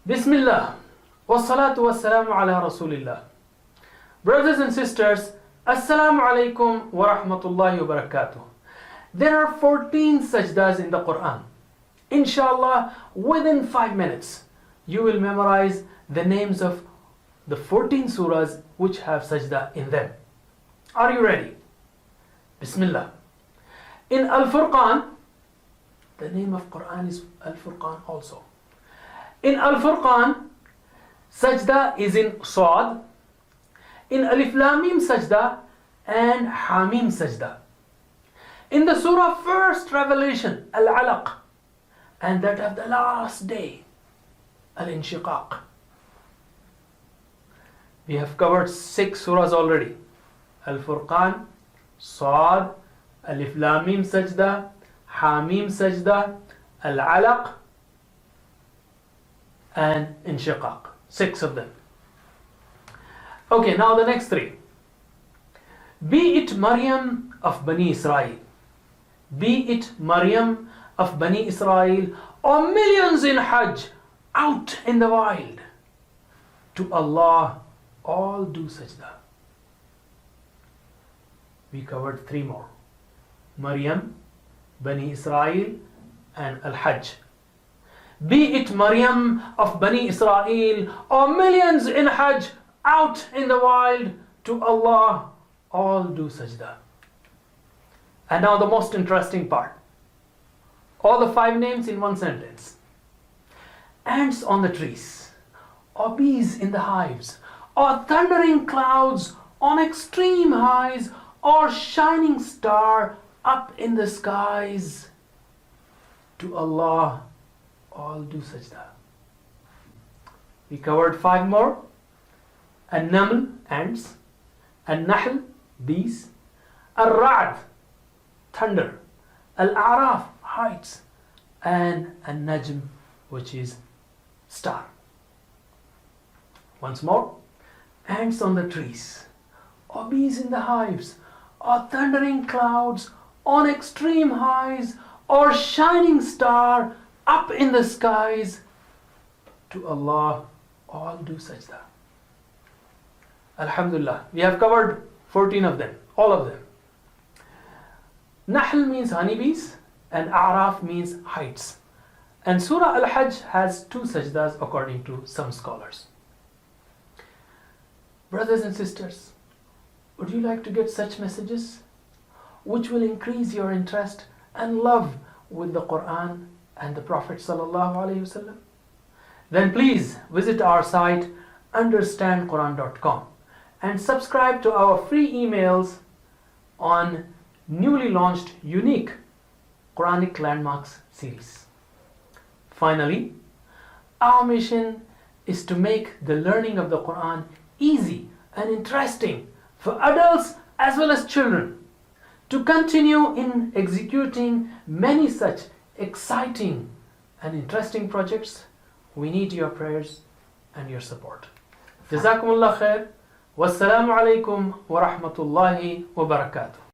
Bismillah, wassalatu wassalamu ala rasulillah. Brothers and sisters, assalamu alaikum wa rahmatullahi wa barakatuh. There are 14 sajdas in the Quran. Inshallah, within 5 minutes, you will memorize the names of the 14 surahs which have sajda in them. Are you ready? Bismillah. In Al-Furqan, the name of Quran is Al-Furqan also. In Al-Furqan, sajda is in Sad, in Alif Lam Mim sajda and Hamim sajda. In the surah first revelation, Al-Alaq, and that of the last day, Al-Inshiqaq. We have covered 6 surahs already. Al-Furqan, Sad, Alif Lam Mim sajda, Hamim sajda, Al-Alaq, and Inshiqaq. 6 of them. Okay, now the next 3. Be it Maryam of Bani Israel. Be it Maryam of Bani Israel or millions in Hajj out in the wild. To Allah all do sajda. We covered 3 more. Maryam, Bani Israel and Al-Hajj. Be it Maryam of Bani Israel or millions in Hajj out in the wild, to Allah all do sajda. And now the most interesting part. All the 5 names in one sentence. Ants on the trees, or bees in the hives, or thundering clouds on extreme highs, or shining star up in the skies. To Allah all do sajda. We covered 5 more. An-Naml, ants. An-Nahl, bees. Al-Ra'd, thunder. Al-A'raf, heights. And An-Najm, which is star. Once more. Ants on the trees, or bees in the hives, or thundering clouds on extreme highs, or shining star up in the skies. To Allah all do sajda. Alhamdulillah, we have covered 14 of them, all of them. Nahl means honeybees and A'raf means heights. And Surah Al-Hajj has 2 sajdas according to some scholars. Brothers and sisters, would you like to get such messages which will increase your interest and love with the Quran and the Prophet ﷺ? Then please visit our site understandquran.com and subscribe to our free emails on newly launched unique Quranic Landmarks series. Finally, our mission is to make the learning of the Quran easy and interesting for adults as well as children. To continue in executing many such exciting and interesting projects, we need your prayers and your support. Jazakumullah khair. Wassalamu alaikum wa rahmatullahi wa barakatuh.